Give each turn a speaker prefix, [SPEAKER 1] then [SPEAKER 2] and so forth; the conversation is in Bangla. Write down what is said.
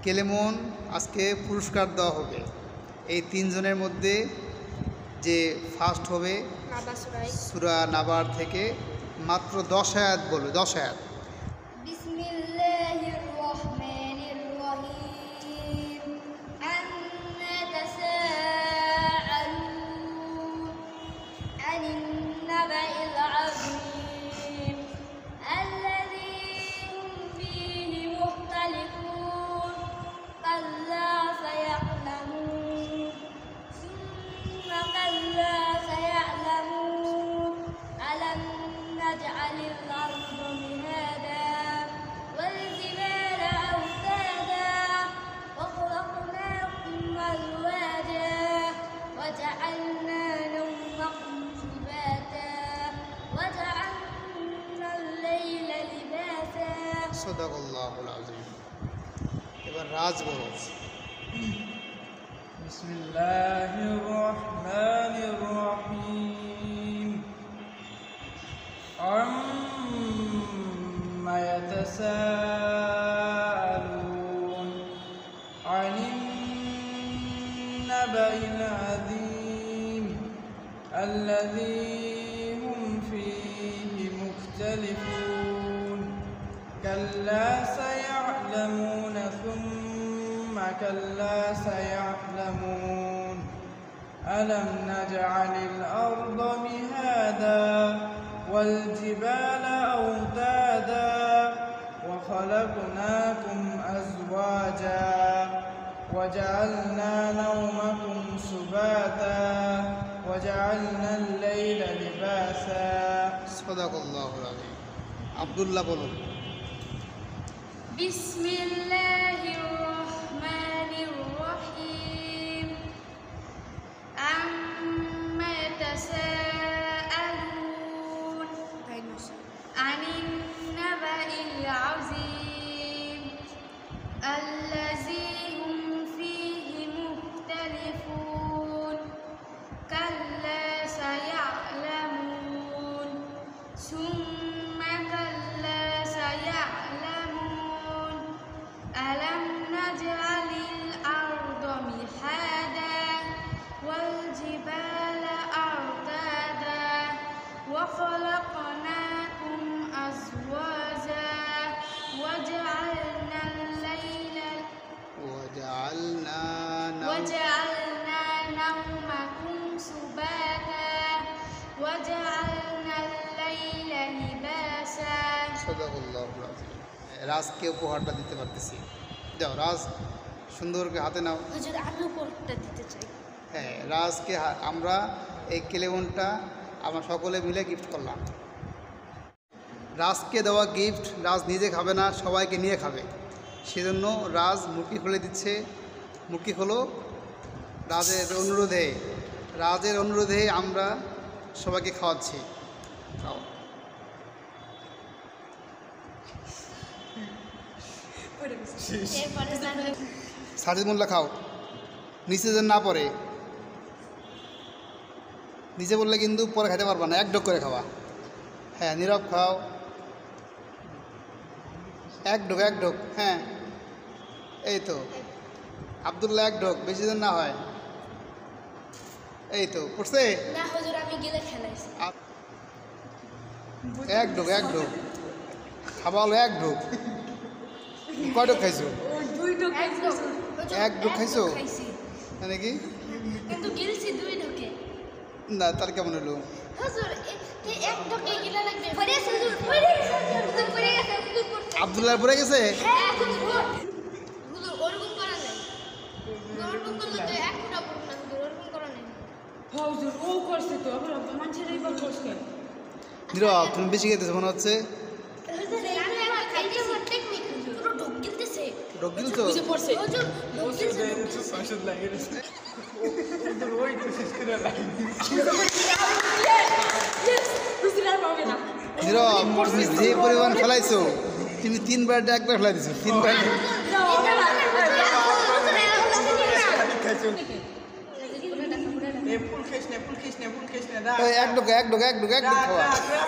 [SPEAKER 1] কেলেমন আজকে পুরস্কার দেওয়া হবে। এই তিনজনের মধ্যে যে ফার্স্ট হবে সূরা নাবার থেকে মাত্র 10 আয়াত বলবে, 10 আয়াত। সাদাকাল্লাহুল আযীম। এবার রাজ বলো।
[SPEAKER 2] বিসমিল্লাহির রহমানির রহিম। আম্মা ইয়াতাসাআলুন আনিন নাবাইল আযীম আল্লাযী হুম ফীহি মুখতালিফুন كلا سيعلمون ثم كلا سيعلمون ألم نجعل الأرض مهادا والجبال أوتادا وخلقناكم أزواجا وجعلنا نومكم سباتا وجعلنا الليل لباسا
[SPEAKER 1] صدق الله العظيم। আব্দুল্লাহ বলুন।
[SPEAKER 3] বিসমিল্লাহির রহমানির রহিম। আম্মা ইয়াতাসাআলুন আনিন নাবাইল আযীম আল্লাযী হুম ফীহি মুখতালিফুন কাল্লা সায়া'লামুন সুম্মা কাল্লা সায়া'লামুন ألم نجعل الأرض مهادا والجبال أوتادا وخلقناكم أزواجا وجعلنا الليل
[SPEAKER 1] وجعلنا
[SPEAKER 3] نومكم سباتا وجعلنا الليل لباسا
[SPEAKER 1] সাদাকাল্লাহুল আযীম। রাজকে উপহারটা দিতে পারতেছি। যাও রাজ, সুন্দর করে হাতে নাও।
[SPEAKER 3] হুজুর আমি উপহারটা দিতে চাই।
[SPEAKER 1] হ্যাঁ, রাজকে আমরা এই কেলেমনটা আমরা সকলে মিলে গিফট করলাম। রাজকে দেওয়া গিফট রাজ নিজে খাবে না, সবাইকে নিয়ে খাবে। সেজন্য রাজ মুখি খুলে দিচ্ছে। মুখি হলো রাজের অনুরোধে আমরা সবাইকে খাওয়াচ্ছি। খাও। সাজিদ মোল্লা খাও, নিচে যেন না পড়ে। নিচে বললে কিন্তু পরে খেতে পারবা না, এক ঢোক করে খাওয়া। হ্যাঁ, নীরব খাও, এক ঢোক। হ্যাঁ, এই তো আব্দুল্লাহ এক ঢোক, বেশি যেন না হয়। এই তো পড়ছে।
[SPEAKER 3] না হুজুর আমি গিলে খেলাইছি।
[SPEAKER 1] এক ঢোক খাওয়া হলো, এক ঢোক। কয় ঢোক খাইছো? এক ঢোক খাইছো নাকি?
[SPEAKER 3] কিন্তু গিলছি 2 ঢোকে।
[SPEAKER 1] না, তার কেমন হলো?
[SPEAKER 3] হুজুর এক ঢোকে গিলা লাগবে। পড়ে হুজুর, পড়ে গেছে।
[SPEAKER 1] আব্দুল্লাহ পড়ে গেছে।
[SPEAKER 3] হ্যাঁ হুজুর, ওরকম করা নাই। ওরকম করলে তো এক ফুটা পড়বে না হুজুর, ওরকম করা নাই।
[SPEAKER 4] হুজুর ও করছে তো, আবার মানুষের এইবার করছে।
[SPEAKER 1] নীরব, তুমি বেশি খেতেছো মনে হচ্ছে।
[SPEAKER 3] হুজুর আমি আমার খাইতে টেকনিক হুজুর। পুরো ঢোক গিলতেছে।
[SPEAKER 1] ঢোক গিলছো?
[SPEAKER 4] বুঝে পড়ছে
[SPEAKER 3] হুজুর ঢোক গিলছে।
[SPEAKER 2] ওষুধ লাগিয়ে দিচ্ছে। ওই তো শেষ করে লাগিয়ে
[SPEAKER 4] হুজুর আর পাবে না।
[SPEAKER 1] নীরব, তুমি যে পরিমাণ খেলাইছো, তুমি 3 বার একবার খেলাই দিছো। 3 বার
[SPEAKER 2] ফুল খেস না, ফুল খেস না, ফুল খেস না, রাখ,
[SPEAKER 1] এক ঢোকা
[SPEAKER 2] রাখ,
[SPEAKER 1] খাওয়া
[SPEAKER 2] রাখ, রাখ।